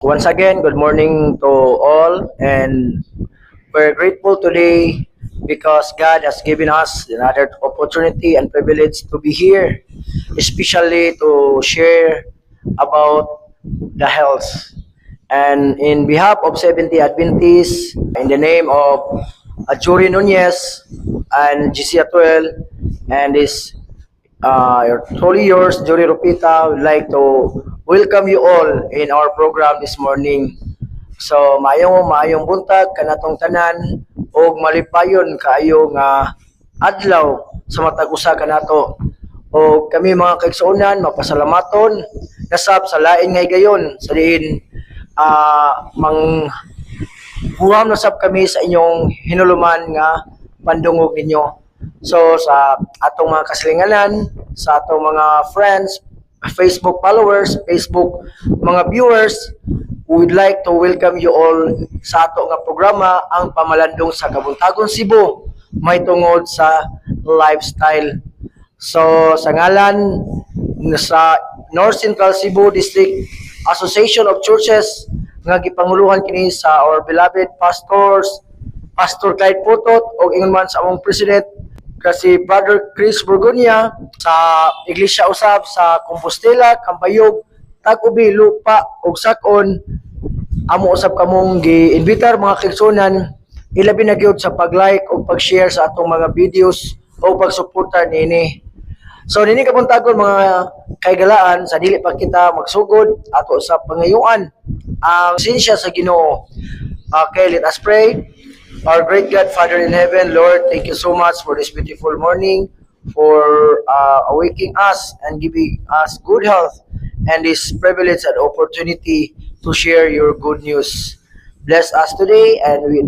Once again, good morning to all, and we're grateful today because God has given us another opportunity and privilege to be here, especially to share about the health. And in behalf of 70 Adventists, in the name of Achuri Nunez and GC Atuel and his truly yours, Jory Rupita, would like to welcome you all in our program this morning. So, maayong buntag kanatong tanan og malipayon kaayo nga adlaw sa matag usa kanato. O kami mga kaigsuonan mapasalamaton nasab sa lain nga higayon sa diin mang buham na sab kami sa inyong hinuluman nga pandungog ninyo. So sa atong mga kasilinganan, sa atong mga friends, Facebook followers, Facebook mga viewers, we would like to welcome you all sa ato nga programa ang Pamalandong sa Kabuntagon Cebu may tungod sa lifestyle. So sa ngalan sa North Central Cebu District Association of Churches nga gipanguluhan kini sa our beloved pastors, Pastor Clyde Putot o ingon man sa among president kasi Brother Chris Burgonia sa Iglesia Usab sa Compostela, Cambayog, Tagubi, Lupa ug Sakon. Amo usab kamong gi-invitar mga kaigsuonan ilabi na gyud sa pag-like ug pag-share sa atong mga videos o pagsuporta nini. So nini kabuntagon mga kaigalaan sa dili pa kita magsugod ato sa pangayuan ang sinsya sa Ginoo. Okay, let us pray. Our great God, Father in heaven, Lord, thank you so much for this beautiful morning, for awaking us and giving us good health and this privilege and opportunity to share your good news. Bless us today, and we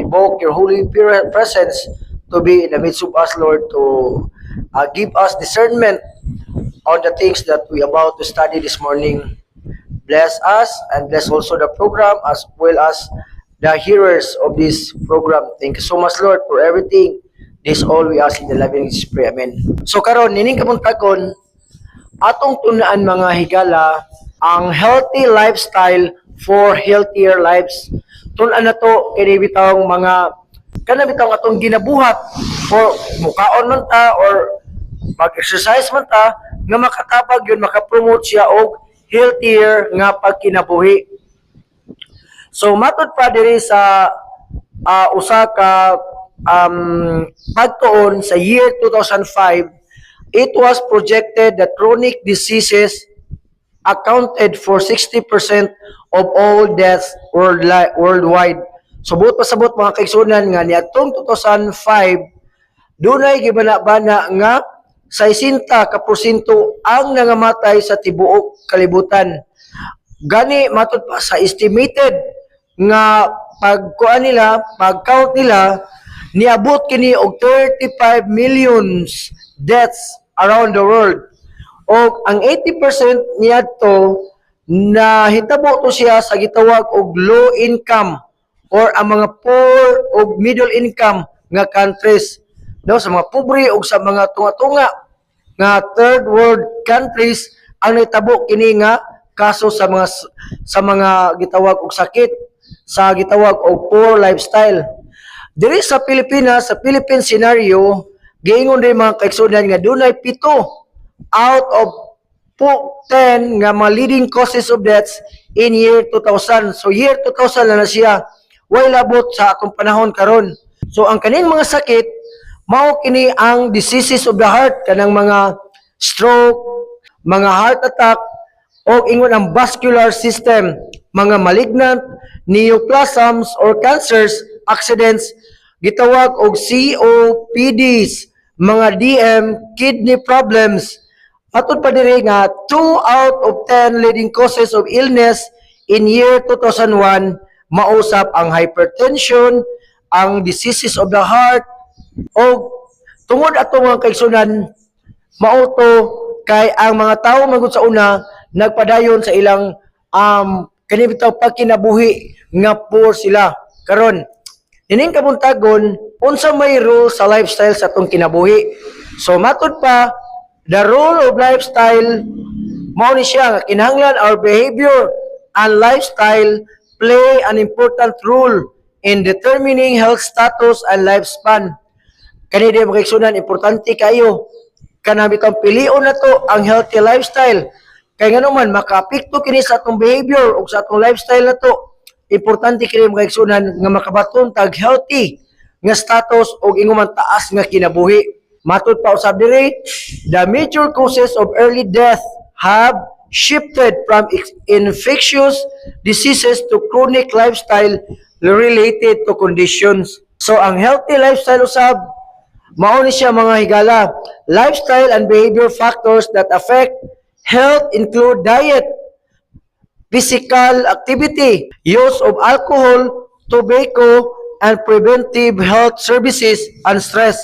invoke your holy presence to be in the midst of us, Lord, to give us discernment on the things that we are about to study this morning. Bless us and bless also the program as well as the hearers of this program. Thank you so much, Lord, for everything. This all we ask in the loving Jesus pray. Amen. So karon nining kabuntagon atong tunaan mga higala ang healthy lifestyle for healthier lives. Tun-an na to kini bitawng mga kana bitawng atong ginabuhat for mukaon man ta or mag-exercise man ta nga makatabag yun makapromote siya og healthier nga pagkinabuhi. So matod pa diri sa usa ka pagtuon sa year 2005, it was projected that chronic diseases accounted for 60% of all deaths worldwide. So buot pasabot mga kaigsuonan nga niadtong 2005 dunay gibana-bana nga 60% ang nangamatay sa tibuok kalibutan. Gani matod pa sa estimated nga pag-count nila, niabot kini og 35 millions deaths around the world. O ang 80% niadto na hitabo to siya sa gitawag og low income or ang mga poor og middle income nga countries. No, sa mga pobre o sa mga tunga-tunga nga third world countries ang nitabo kini nga kaso sa mga gitawag og sakit, sa gitawag og poor lifestyle. Diri sa Pilipinas, sa Philippine scenario, giingon din mga kaigsuonan nga dunay 7 out of 10 nga mga leading causes of deaths in year 2000. So year 2000 na siya. Way labot sa atong panahon karon. So ang kaning mga sakit mao kini ang diseases of the heart, kanang mga stroke, mga heart attack, o ingon ang vascular system, mga malignant neoplasms or cancers, accidents, gitawag og COPDs, mga DM, kidney problems. Atod pa diri nga 2 out of 10 leading causes of illness in year 2001 mausap ang hypertension, ang diseases of the heart, o tungod ato mga kaigsunan mauto kay ang mga tawo magud sa una nagpadayon sa ilang kani bitaw pagkinabuhi nga poor sila. Karon ining kabuntagon unsa may rule sa lifestyle sa atong kinabuhi. So matud pa the rule of lifestyle mao ni siya nga kinahanglan our behavior and lifestyle play an important role in determining health status and lifespan. Kani di mga igsunan, importante kayo. Kanami itong pilion na to ang healthy lifestyle. Kaya nga naman, makaapekto kini sa atong behavior o sa atong lifestyle na to. Importante kini mga igsunan nga makabaton tag healthy nga status o inguman taas nga kinabuhi. Matod pa usab diri, the major causes of early death have shifted from infectious diseases to chronic lifestyle related to conditions. So ang healthy lifestyle usab mao ni siya mga higala. Lifestyle and behavior factors that affect health include diet, physical activity, use of alcohol, tobacco, and preventive health services and stress.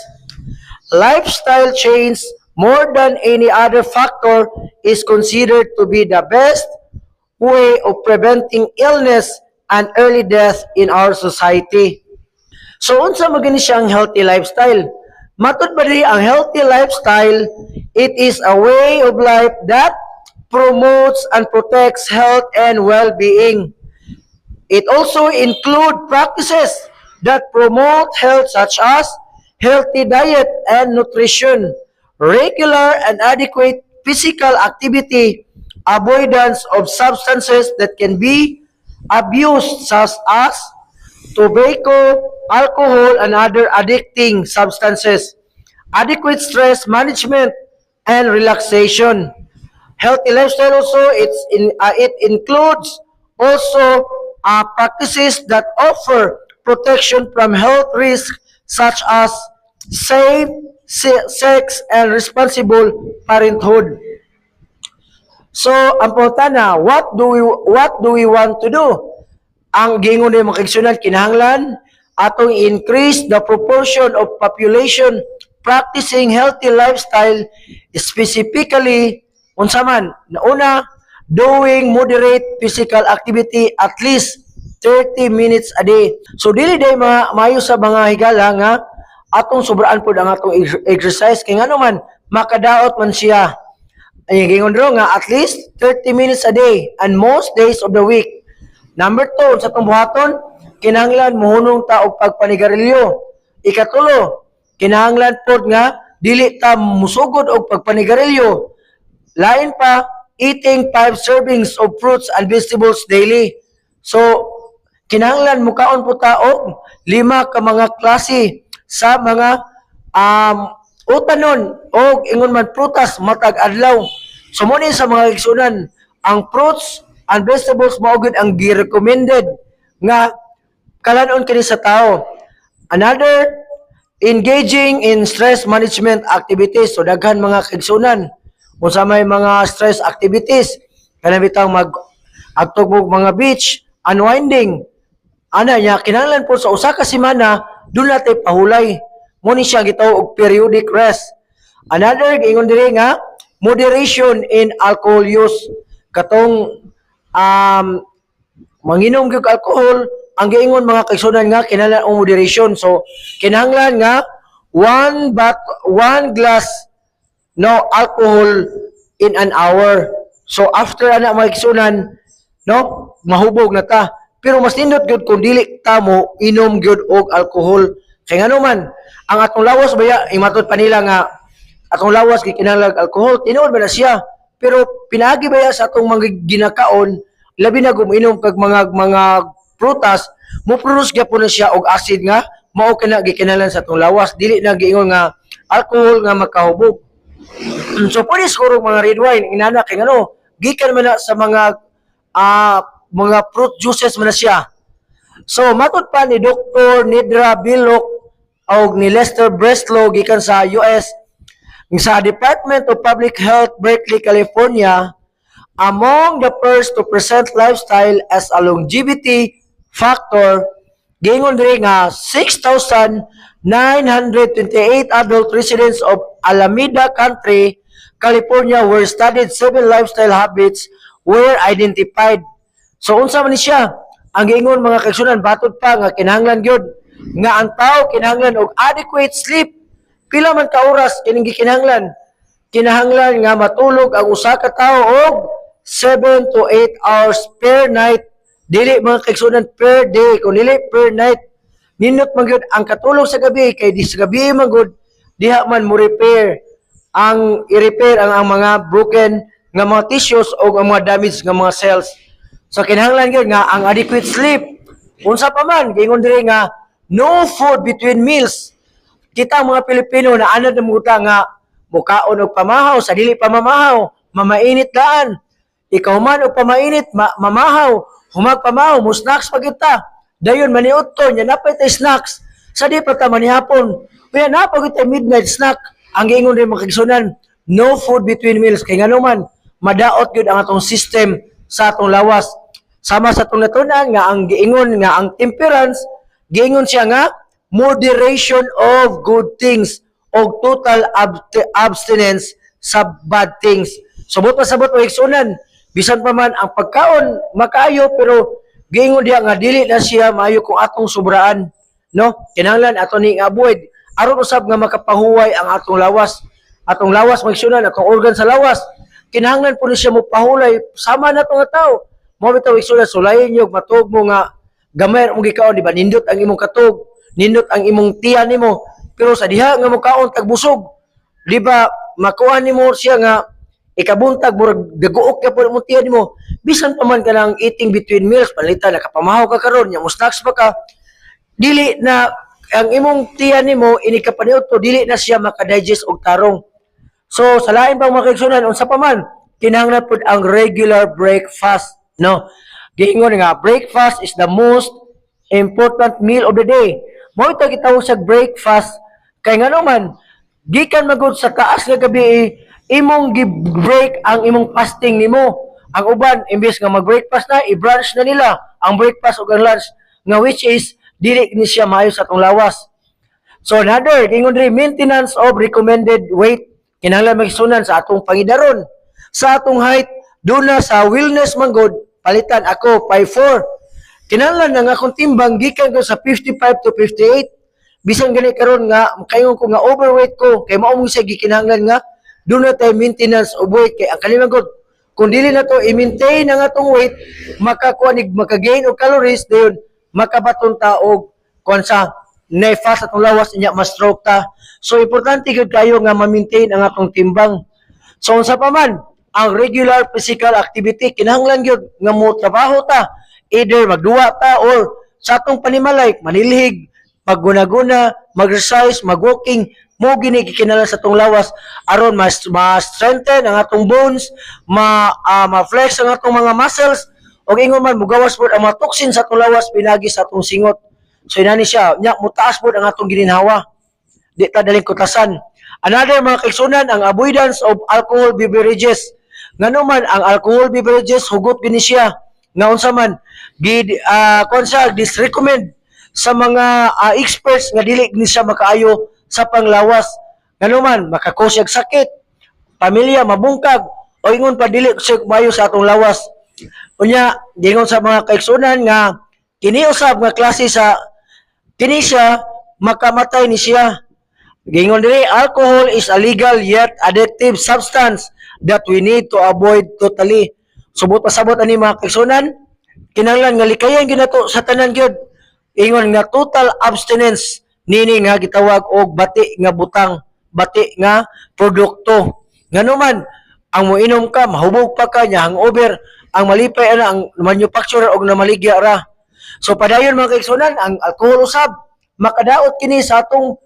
Lifestyle change more than any other factor is considered to be the best way of preventing illness and early death in our society. So unsa magani siyang healthy lifestyle? Matud ba diri ang healthy lifestyle, it is a way of life that promotes and protects health and well-being. It also includes practices that promote health such as healthy diet and nutrition, regular and adequate physical activity, avoidance of substances that can be abused such as tobacco, alcohol, and other addicting substances, adequate stress management, and relaxation. Healthy lifestyle also it includes also practices that offer protection from health risks such as safe sex and responsible parenthood. So, ang pangutana, what do we want to do? Ang gingon ni mga kaigsunan kinahanglan atong increase the proportion of population practicing healthy lifestyle, specifically unsa man nauna doing moderate physical activity at least 30 minutes a day. So dili day maayo sa mga higala nga atong sobraan pud ang atong exercise kay ngano man makadaot man siya. Ay gingon ro nga at least 30 minutes a day and most days of the week. Number 2, sa itong buhaton, kinahanglan mohunong ta og pagpanigarilyo. Ikatulo, kinahanglan pod nga dili ta musugod og pagpanigarilyo. Lain pa, eating 5 servings of fruits and vegetables daily. So, kinahanglan mukaon po ta og 5 ka mga klase sa mga utanon o ingon man prutas matag adlaw. So, mo sa mga igsunan, ang fruits and vegetables mao gud ang gi-recommended nga kalanon kini sa tao. Another, engaging in stress management activities. So daghan mga kaigsunan unsa may mga stress activities kana bitang agtugmog mga beach, unwinding. Ana nya kinahanglan po sa usa ka semana dun natay pahulay. Mo ni siya gitawag og periodic rest. Another giingon diri nga moderation in alcohol use. Katong manginom gyud alcohol ang giingon mga kaigsunan nga kinahanglan og moderation. So kinahanglan nga one glass no alcohol in an hour. So after ana mga kaigsunan no mahubog na ta. Pero mas nindot gyud kung dili ta mo inom gyud og alcohol. Kay ngano man ang atong lawas baya imatud pa nila nga atong lawas gikinahanglan alcohol tinuod ba na siya. Pero pinagi baya sa atong mga ginakaon, labi na guminom kag mga prutas, mo produce gyapon na siya og acid nga mao kana gikinahanglan sa atong lawas, dili na giingon nga alcohol nga makahubog. So pwede siguro mga red wine inana kay ngano, gikan man na sa mga fruit juices man na siya. So matud pa ni Dr. Nidra Bilok og ni Lester Breslow gikan sa US sa Department of Public Health, Berkeley, California, among the first to present lifestyle as a longevity factor, gingon diri nga 6,928 adult residents of Alameda County, California were studied 7 lifestyle habits were identified. So unsa man ni siya? Ang gingon mga kaigsunan batud pa nga kinahanglan gyud nga ang tao kinahanglan og adequate sleep. Pila man ka oras kining gikinahanglan? Kinahanglan nga matulog ang usa ka tawo og 7 to 8 hours per night. Dili mga kaigsunan per day, kung dili per night. Nindot man gyud ang katulog sa gabi kay di sa gabi man gud diha man mo repair ang i-repair ang mga broken nga mga tissues o ang mga damaged nga mga cells. So kinahanglan gyud nga ang adequate sleep. Unsa pa man gingon diri nga no food between meals. Kita mga Pilipino na anad na muta nga mukaon og pamahaw sa dili pa mamahaw, mamainit daan. Ikaw man og pamainit, mamahaw, humag pamahaw, mo snacks pa gyud ta. Dayon maniudto nya napay tay snacks. Sa di pa ta manihapon. Kaya napagod tay midnight snack. Ang giingon rin mga kagsunan, no food between meals. Kaya nga naman, madaot gyud ang atong system sa atong lawas. Sama sa atong natunan nga ang giingon nga ang temperance, giingon siya nga moderation of good things o total abstinence sa bad things. Subot pa sabot o iksunan, bisan pa man ang pagkaon makaayo pero giingon diha nga dili na siya maayo kung atong sobraan, no? Kinahanglan ato ni avoid aron usab nga makapahuway ang atong lawas. Atong lawas maigsunan, atong organ sa lawas. Kinahanglan po ni siya mo pahulay sama na nga tao. Mo bitaw igsunan sulayin niyo matug mo nga gamay mo gikaon di ba nindot ang imong katog, nindot ang imong tiyan nimo. Pero sa diha nga mo kaon tagbusog, di ba makuha nimo siya nga ikabuntag murag daguok ka po mo tiyan nimo. Bisan pa man ka nang eating between meals, palitan nakapamahaw ka karon, nya mo snacks pa ka. Dili na ang imong tiyan nimo ini ka paniudto dili na siya makadigest og tarong. So sa lain pang mga kaigsunan unsa pa man kinahanglan pud ang regular breakfast, no? Giingon nga breakfast is the most important meal of the day. Mao ita gitawag sa breakfast kay ngano man gikan magud sa taas nga gabi imong gi-break ang imong fasting nimo. Ang uban imbes nga mag-breakfast na i-brunch na nila ang breakfast ug ang lunch nga which is dili ni siya maayo sa atong lawas. So another, gingon rin, maintenance of recommended weight. Kinahanglan magsunan sa atong pangidaron. Sa atong height, doon na sa wellness manggod, palitan ako 5'4". Kinahanglan na nga akong timbang, gikan ko sa 55 to 58. Bisan gani karon nga, kayo ko nga overweight ko, kay mao mo siya gikinahanglan nga, doon na tayo maintenance of weight. Kay ang kalimangod, kung dili na to i-maintain ang atong weight, makagain og calories, dayon makabaton ta og konsa na-fast atong lawas inya ma-stroke ta. So importante gyud kayo nga ma-maintain ang atong timbang. So unsa pa man ang regular physical activity kinahanglan gyud nga mo trabaho ta, either magduwa ta or sa atong panimalay manilhig, magguna-guna, mag-exercise, mag-walking, mo gini gikinahanglan sa atong lawas aron ma-strengthen ang atong bones, ma-flex ang atong mga muscles. O ingon man, mugawas po ang mga toxin sa atong lawas, pinagi sa atong singot. So inani siya, nya mutaas po ang atong gininhawa. Di ta daling kutasan. Another mga kaigsunan, ang avoidance of alcohol beverages. Ngano man, ang alcohol beverages, hugot gini siya. Nga unsa man, disrecommend sa mga experts nga dili ni siya makaayo sa panglawas. Ngano man, makakusyag sakit, pamilya, mabungkag, o ingon pa dili siya maayo sa atong lawas. Unya, gingon sa mga kaigsunan nga kini usab nga klase sa kini siya makamatay ni siya. Gingon diri, alcohol is a legal yet addictive substance that we need to avoid totally. Subot pasabot ani mga kaigsunan, kinahanglan nga likayan gyud nato sa tanan gyud. Ingon nga total abstinence nini nga gitawag og bati nga butang, bati nga produkto. Ngano man ang moinom ka, mahubog pa ka, nya hangover, ang malipay ana ang manufacturer og namaligya ra. So padayon mga kaigsunan, ang alcohol usab makadaot kini sa atong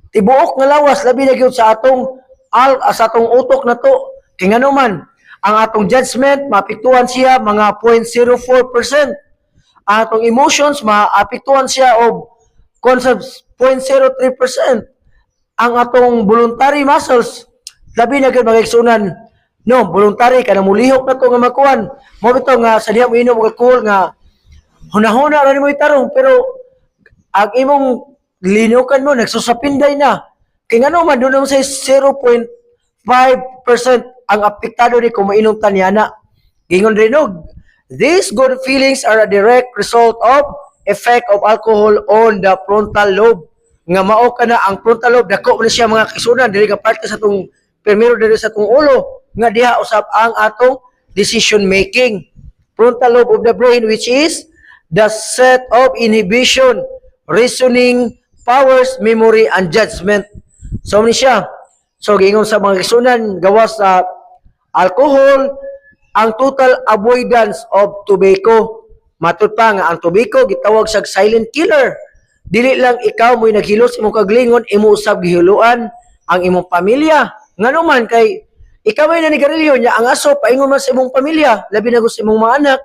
tibuok nga lawas labi na gyud sa atong utok na to. Kay ngano man ang atong judgment maapektuhan siya mga 0.04%. Ang atong emotions maapektuhan siya og concepts 0.03%. Ang atong voluntary muscles labi na gyud mga kaigsunan. No, voluntary ka na mulihok na to nga makuan. Mo bitaw nga sa diha mo inom og alcohol nga hunahuna ra nimo itarong pero ang imong linukan mo nagsusapinday na. Kay ngano man doon sa 0.5% ang apektado ni kung mainom ta niana. Gingon rin og these good feelings are a direct result of effect of alcohol on the frontal lobe. Nga mao kana ang frontal lobe dako na siya mga kaigsunan dili ka parte sa tong primero diri sa tong ulo nga diha usab ang atong decision making. Frontal lobe of the brain, which is the set of inhibition, reasoning, powers, memory, and judgment. So, ni siya. So, gingon sa mga kisunan, gawas sa alcohol, ang total avoidance of tobacco. Matod pa nga, ang tobacco, gitawag sa silent killer. Dili lang ikaw mo'y naghilos imong kaglingon, imo usab gihuluan ang imong pamilya. Nga naman kay ikaw ay nanigarilyo niya, ang aso paingon man sa imong pamilya, labi na gusto imong mga anak,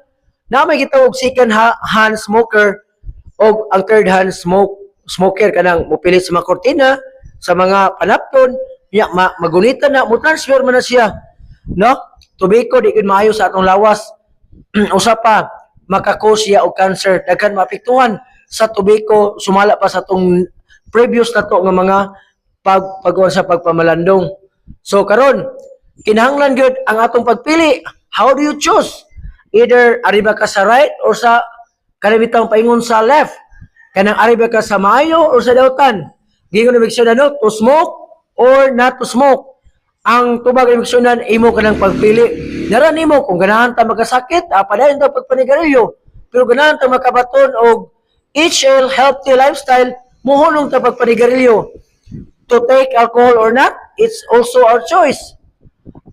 na may gitawag second hand smoker o ang third hand smoker kanang mupilit sa mga kortina, sa mga panapton, niya magunita na, mo-transfer man na siya. No? Tobacco di gid maayo sa atong lawas. Usa pa, makakos siya og cancer, daghan maapektuhan sa tobacco, sumala pa sa atong previous na to nga mga pagkuhan sa pagpamalandong. So karon, kinahanglan gyud ang atong pagpili. How do you choose? Either ari ba ka sa right or sa kalibitang paingon sa left. Kanang ari ba ka sa maayo or sa dawtan. Gingon na migsyon no, to smoke or not to smoke. Ang tubag ay migsyonan imo kanang pagpili. Nara nimo kung ganahan ta magkasakit, padayon ta pagpanigarilyo. Pero ganahan ta makabaton og HL healthy lifestyle, muhulong ta pagpanigarilyo. To take alcohol or not, it's also our choice.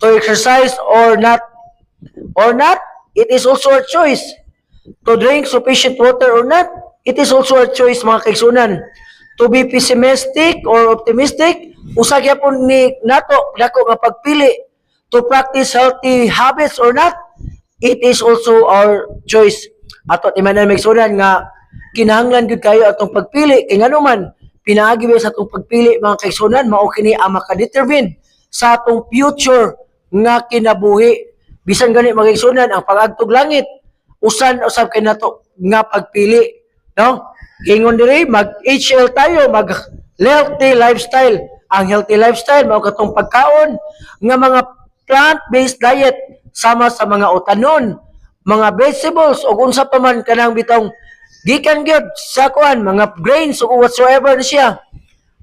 To exercise or not, it is also our choice. To drink sufficient water or not, it is also our choice, mga kaigsunan. To be pessimistic or optimistic, usa gyapon ni nato dako nga pagpili. To practice healthy habits or not, it is also our choice. Ato timanan maigsunan nga kinahanglan gyud kayo atong pagpili kay nganuman pinaagi sa atong pagpili mga kaigsunan mao kini ang makadetermine sa atong future nga kinabuhi. Bisan gani mga kaigsunan ang pag-agtog langit usan usab kay nato nga pagpili, no? Ingon diri mag-HL tayo, mag healthy lifestyle. Ang healthy lifestyle mao katong pagkaon nga mga plant-based diet sama sa mga utanon, mga vegetables o unsa pa man kanang bitong gikan gyud sa kuan mga grains o whatsoever na siya.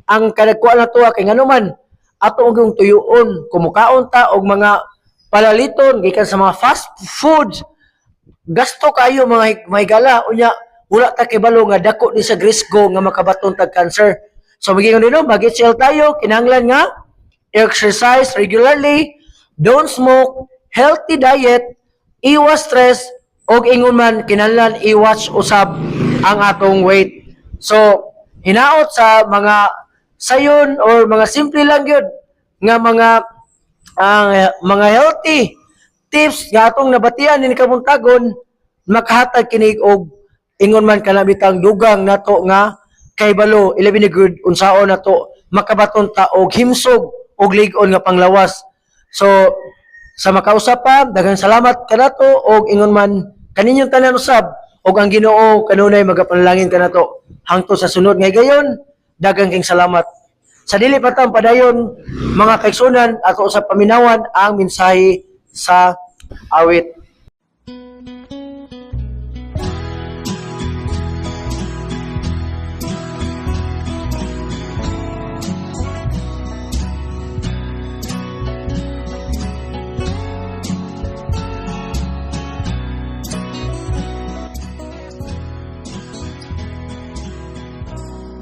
Ang kanagkuan na tuwa kay nganuman ato og tuyoon kumukaon ta og mga palaliton gikan sa mga fast foods. Gasto kayo mga mahigala unya wala ta kay balo nga dako di sa risgo nga makabaton tag cancer. So magiingon dino mag-HL tayo, kinahanglan nga exercise regularly, don't smoke, healthy diet, iwas stress, og ingon man kinahanglan i-watch usab ang atong weight. So hinaot sa mga sayon or mga simple lang gyud nga mga healthy tips nga atong nabatian ni kabuntagon, makahatag kinig og ingon man kana bitang dugang nato nga kay balo ilabi ni good unsaon nato makabaton ta og himsog og lig-on nga panglawas. So sa makausap pa, daghang salamat kanato og ingon man kaninyong tanan usab og ang Ginoo kanunay magapanalangin kanato hangtod sa sunod nga gayon. Daghang king salamat. Sa dili pa tang padayon mga kaigsunan ato usab paminawan ang mensahe sa awit.